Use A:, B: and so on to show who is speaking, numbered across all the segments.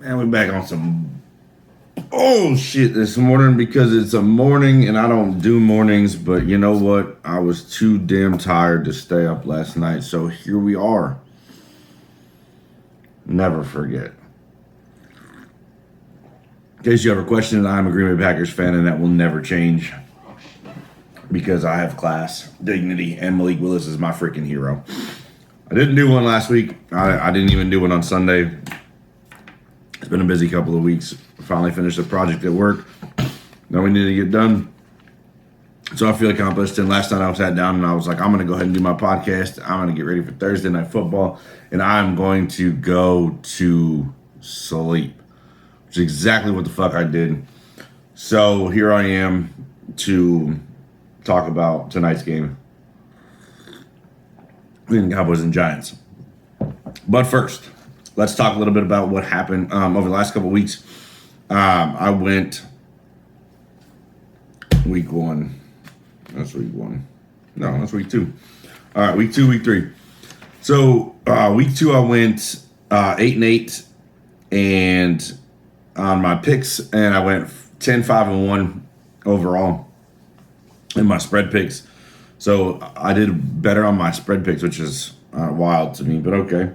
A: And we're back on some shit this morning because it's a morning and I don't do mornings, but you know what? I was too damn tired to stay up last night, so here we are. Never forget. In case you have a question, I'm a Green Bay Packers fan and that will never change because I have class, dignity, and Malik Willis is my freaking hero. I didn't do one last week. I didn't even do one on Sunday. It's been a busy couple of weeks. Finally finished a project at work that we needed to get done. So I feel accomplished. And last night I sat down and I was like, I'm going to go ahead and do my podcast. I'm going to get ready for Thursday Night Football. And I'm going to go to sleep. Which is exactly what the fuck I did. So here I am to talk about tonight's game. Between the Cowboys and Giants. But first, let's talk a little bit about what happened over the last couple of weeks. I went week one. That's week one. No, that's week two. All right, week two, week three. So week two, I went 8-8, and on my picks, and I went 10-5-1 overall in my spread picks. So I did better on my spread picks, which is wild to me, but okay.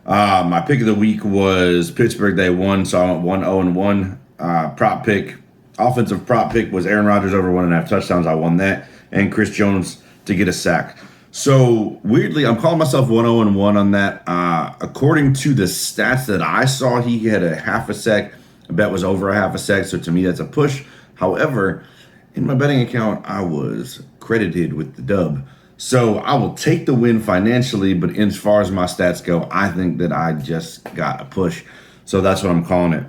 A: My pick of the week was Pittsburgh. They won, so I went 1-0-1. Prop pick, offensive prop pick was Aaron Rodgers over 1.5 touchdowns. I won that, and Chris Jones to get a sack. So weirdly, I'm calling myself 1-0-1 on that. According to the stats that I saw, he had a half a sack. I bet was over a half a sack. So to me, that's a push. However, in my betting account, I was credited with the dub. So I will take the win financially, but as far as my stats go, I think that I just got a push. So that's what I'm calling it.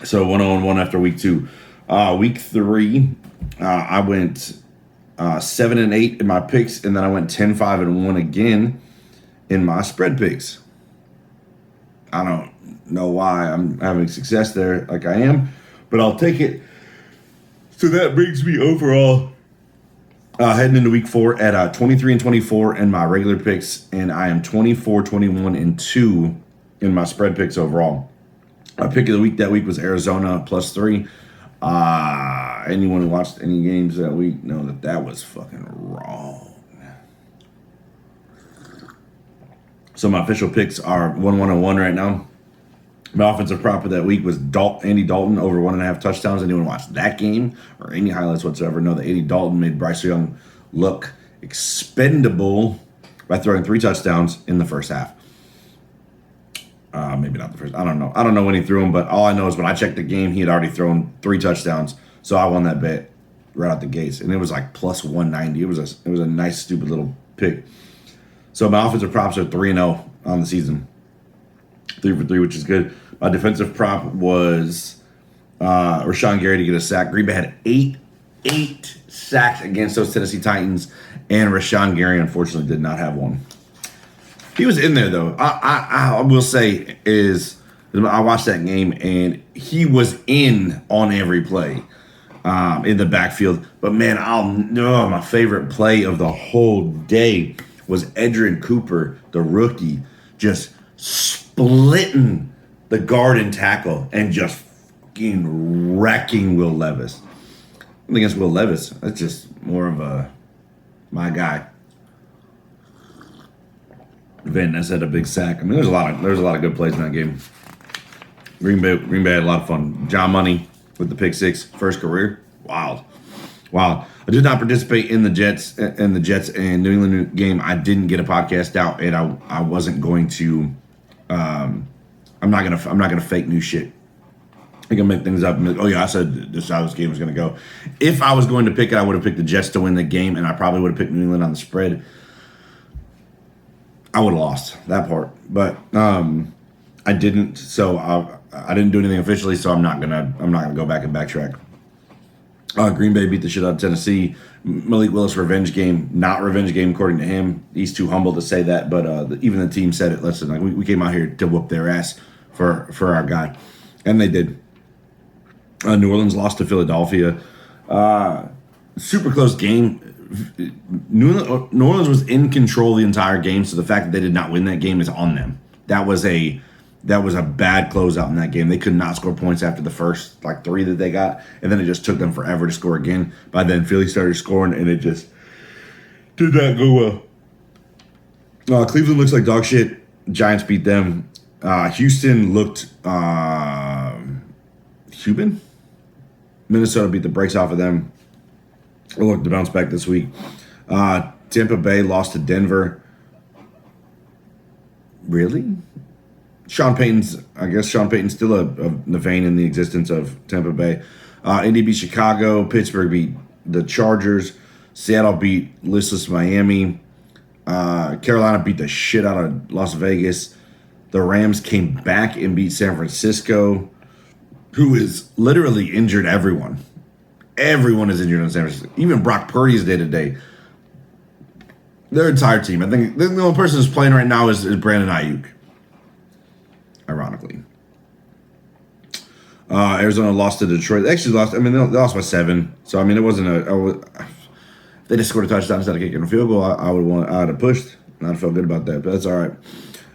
A: So 1-0-1 after week two. Week three, I went 7-8 in my picks, and then I went 10-5-1 again in my spread picks. I don't know why I'm having success there like I am, but I'll take it. So that brings me overall heading into week four at 23-24 in my regular picks, and I am 24-21-2 in my spread picks overall. My pick of the week that week was Arizona +3. Anyone who watched any games that week know that that was fucking wrong. So my official picks are 1-1-1 right now. My offensive prop of that week was Andy Dalton over 1.5 touchdowns. Anyone watched that game or any highlights whatsoever know that Andy Dalton made Bryce Young look expendable by throwing 3 touchdowns in the first half. Maybe not the first. I don't know. I don't know when he threw them, but all I know is when I checked the game, he had already thrown 3 touchdowns. So I won that bet right out the gates, and it was like plus 190. It was a nice, stupid little pick. So my offensive props are 3-0 on the season. 3 for 3, which is good. My defensive prop was Rashawn Gary to get a sack. Green Bay had 8 sacks against those Tennessee Titans, and Rashawn Gary unfortunately did not have one. He was in there though. I will say is I watched that game and he was in on every play in the backfield. But man, my favorite play of the whole day was Edgerrin Cooper, the rookie, just splitting the guard and tackle and just fucking wrecking Will Levis. Nothing against Will Levis. That's just more of my guy. Van Ness had a big sack. I mean, there's a lot of good plays in that game. Green Bay had a lot of fun. John Money with the pick 6, first career. Wild. I did not participate in the Jets and New England game. I didn't get a podcast out, and I wasn't going to. I'm not gonna fake new shit. I can make things up and be like, oh yeah, I said this is how this game was gonna go. If I was going to pick it, I would have picked the Jets to win the game, and I probably would have picked New England on the spread. I would have lost that part, but I didn't. So I didn't do anything officially. So I'm not gonna go back and backtrack. Green Bay beat the shit out of Tennessee. Malik Willis revenge game, not revenge game according to him. He's too humble to say that, but even the team said it. Listen, like we came out here to whoop their ass for our guy, and they did. New Orleans lost to Philadelphia. Super close game. New Orleans was in control the entire game, so the fact that they did not win that game is on them. That was a That was a bad closeout in that game. They could not score points after the first like 3 that they got, and then it just took them forever to score again. By then, Philly started scoring, and it just did not go well. Cleveland looks like dog shit. Giants beat them. Houston looked Cuban. Minnesota beat the brakes off of them. We'll look to bounce back this week. Tampa Bay lost to Denver. Really? I guess Sean Payton's still a vein in the existence of Tampa Bay. Indy beat Chicago. Pittsburgh beat the Chargers. Seattle beat listless Miami. Carolina beat the shit out of Las Vegas. The Rams came back and beat San Francisco, who is literally injured everyone. Everyone is injured in San Francisco. Even Brock Purdy is day-to-day. Their entire team. I think the only person who's playing right now is Brandon Ayuk. Ironically. Arizona lost to Detroit. They actually lost. I mean, they lost by 7. So, I mean, it wasn't if they just scored a touchdown instead of kicking a field goal, I would have pushed. I'd felt good about that, but that's all right.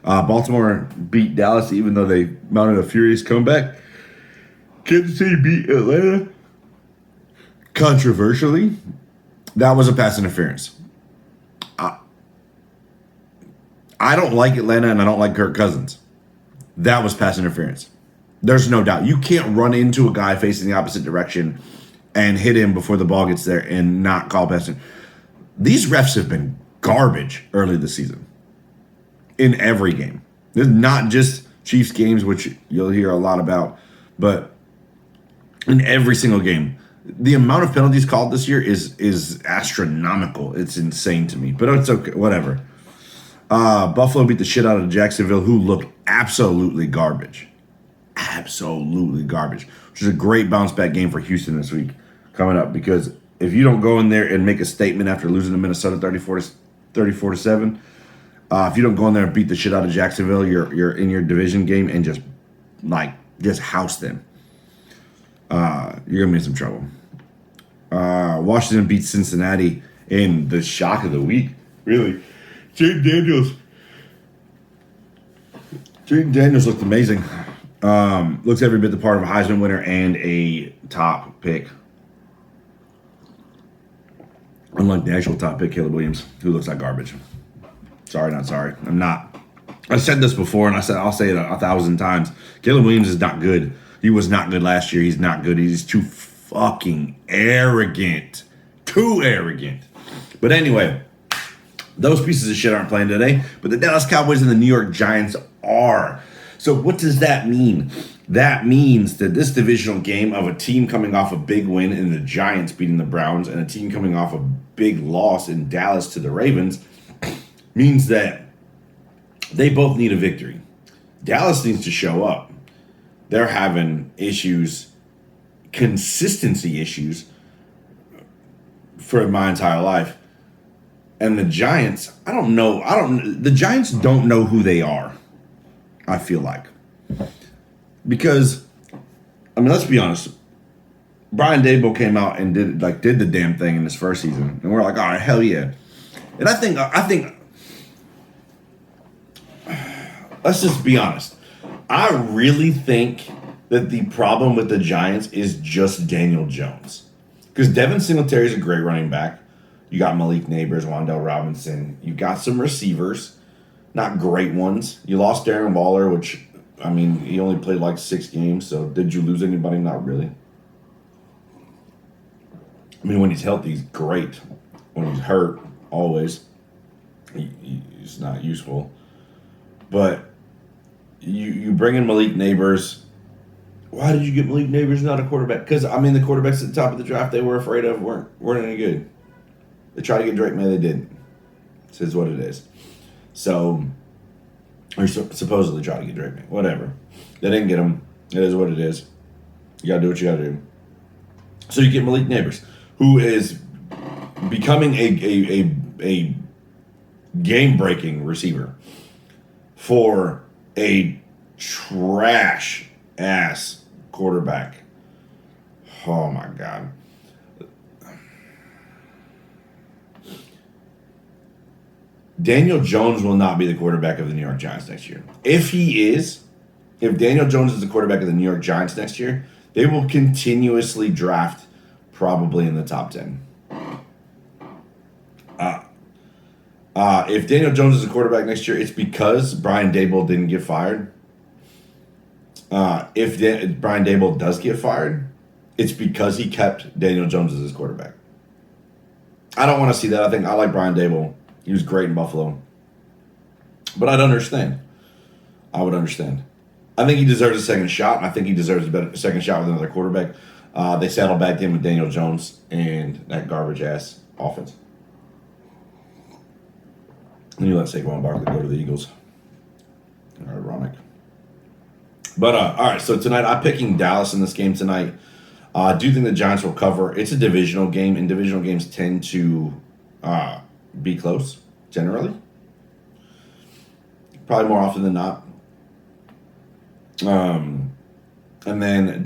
A: Baltimore beat Dallas, even though they mounted a furious comeback. Kansas City beat Atlanta. Controversially, that was a pass interference. I don't like Atlanta, and I don't like Kirk Cousins. That was pass interference. There's no doubt. You can't run into a guy facing the opposite direction and hit him before the ball gets there and not call pass interference. These refs have been garbage early this season. In every game. It's not just Chiefs games, which you'll hear a lot about, but in every single game. The amount of penalties called this year is astronomical. It's insane to me, but it's okay. Whatever. Buffalo beat the shit out of Jacksonville, who looked absolutely garbage. Absolutely garbage. Which is a great bounce back game for Houston this week coming up, because if you don't go in there and make a statement after losing to Minnesota 34-7, if you don't go in there and beat the shit out of Jacksonville, you're in your division game and just house them. You're gonna be in some trouble. Washington beat Cincinnati in the shock of the week. Really, Jaden Daniels looked amazing. Looks every bit the part of a Heisman winner and a top pick. Unlike the actual top pick, Caleb Williams, who looks like garbage. Sorry, not sorry. I'm not. I said this before, and I'll say it 1,000 times. Caleb Williams is not good. He was not good last year. He's not good. He's too fucking arrogant. Too arrogant. But anyway, those pieces of shit aren't playing today, but the Dallas Cowboys and the New York Giants are. So what does that mean? That means that this divisional game of a team coming off a big win in the Giants beating the Browns and a team coming off a big loss in Dallas to the Ravens means that they both need a victory. Dallas needs to show up. They're having issues, consistency issues for my entire life. And the Giants, the Giants don't know who they are, I feel like. Because, I mean, let's be honest. Brian Daboll came out and did the damn thing in his first season. And we're like, all right, hell yeah. And I think let's just be honest. I really think that the problem with the Giants is just Daniel Jones. Because Devin Singletary is a great running back. You got Malik Neighbors, Wan'Dale Robinson. You got some receivers, not great ones. You lost Darren Waller, which, I mean, he only played like 6 games. So did you lose anybody? Not really. I mean, when he's healthy, he's great. When he's hurt, always, he's not useful. But you bring in Malik Neighbors. Why did you get Malik Neighbors not a quarterback? Because, I mean, the quarterbacks at the top of the draft they were afraid of weren't any good. They tried to get Drake May, they didn't. This is what it is. So, or supposedly tried to get Drake May. Whatever. They didn't get him. It is what it is. You got to do what you got to do. So you get Malik Neighbors, who is becoming a game-breaking receiver for a trash-ass quarterback. Oh, my God. Daniel Jones will not be the quarterback of the New York Giants next year. If he is, if Daniel Jones is the quarterback of the New York Giants next year, they will continuously draft probably in the top 10. If Daniel Jones is a quarterback next year, it's because Brian Daboll didn't get fired. If Brian Daboll does get fired, it's because he kept Daniel Jones as his quarterback. I don't want to see that. I like Brian Daboll. He was great in Buffalo. But I'd understand. I would understand. I think he deserves a second shot, and I think he deserves a second shot with another quarterback. They settled back in with Daniel Jones and that garbage-ass offense. And you let Saquon Barkley go to the Eagles. Ironic. But, all right, so tonight I'm picking Dallas in this game tonight. I do think the Giants will cover. It's a divisional game, and divisional games tend to be close, generally. Probably more often than not. And then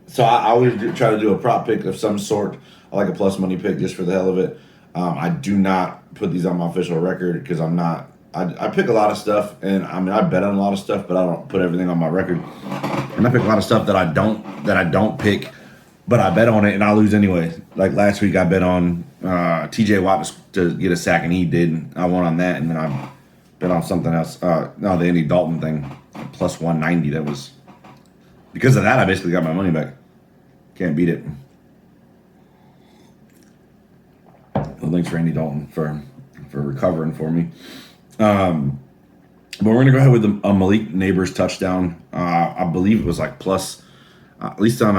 A: so I always try to do a prop pick of some sort. I like a plus money pick just for the hell of it. I do not put these on my official record because I'm not. I pick a lot of stuff, and I bet on a lot of stuff, but I don't put everything on my record. And I pick a lot of stuff that I don't pick, but I bet on it and I lose anyway. Like last week, I bet on T.J. Watt to get a sack, and he did. I won on that, and then I bet on something else. The Andy Dalton thing, plus 190. That was because of that. I basically got my money back. Can't beat it. Well, thanks for Andy Dalton for recovering for me. But we're going to go ahead with a Malik Neighbors touchdown. I believe it was like plus, at least on,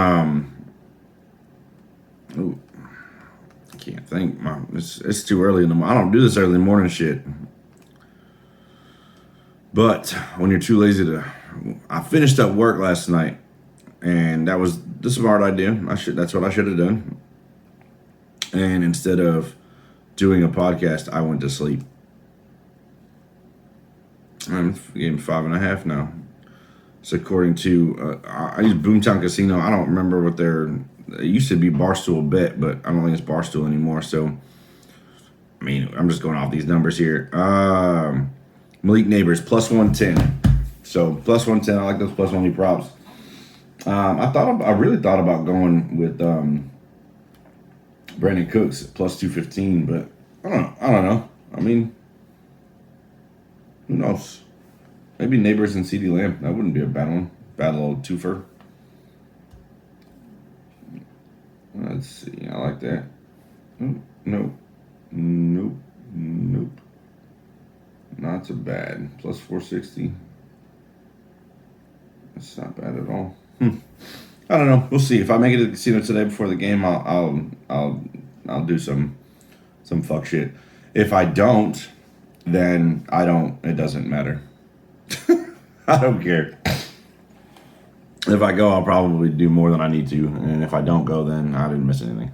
A: I can't think. It's too early in the morning. I don't do this early in the morning shit. But when you're too lazy I finished up work last night, and that was the smart idea. That's what I should have done. And instead of doing a podcast, I went to sleep. I'm getting 5.5 now. So according to, I use Boomtown Casino. I don't remember what it used to be Barstool Bet, but I don't think it's Barstool anymore. So, I mean, I'm just going off these numbers here. Malik Neighbors, plus 110. So, plus 110, I like those plus money props. I really thought about going with Brandon Cooks, plus 215, but I don't know. I mean, who knows? Maybe Neighbors and CeeDee Lamb. That wouldn't be a bad one. Bad little twofer. Let's see. I like that. Nope. Not so bad. Plus 460. That's not bad at all. I don't know. We'll see. If I make it to the casino today before the game, I'll do some fuck shit. If I don't, then I don't. It doesn't matter. I don't care. If I go, I'll probably do more than I need to, and if I don't go, then I didn't miss anything.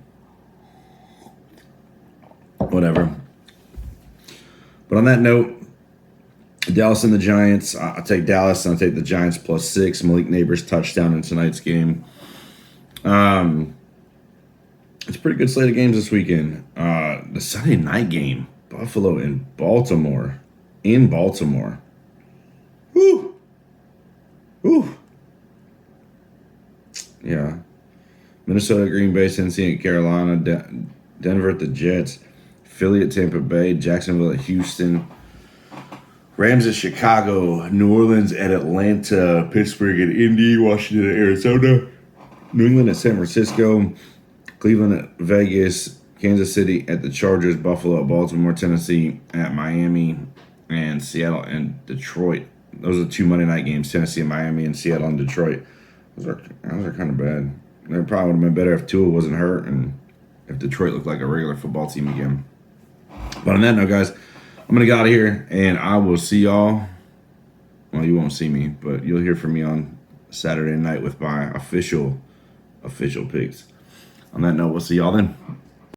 A: Whatever. But on that note, Dallas and the Giants. I'll take Dallas, and I'll take the Giants plus 6. Malik Neighbors touchdown in tonight's game. It's a pretty good slate of games this weekend. The Sunday night game, Buffalo and Baltimore. In Baltimore. Whew. Yeah. Minnesota, Green Bay, Cincinnati at Carolina, Denver at the Jets, Philly at Tampa Bay, Jacksonville at Houston, Rams at Chicago, New Orleans at Atlanta, Pittsburgh at Indy, Washington at Arizona, New England at San Francisco, Cleveland at Vegas, Kansas City at the Chargers, Buffalo at Baltimore, Tennessee at Miami, and Seattle and Detroit. Those are the 2 Monday night games, Tennessee and Miami, and Seattle and Detroit. Those are kind of bad. They probably would have been better if Tua wasn't hurt and if Detroit looked like a regular football team again. But on that note, guys, I'm going to get out of here, and I will see y'all. Well, you won't see me, but you'll hear from me on Saturday night with my official picks. On that note, we'll see y'all then.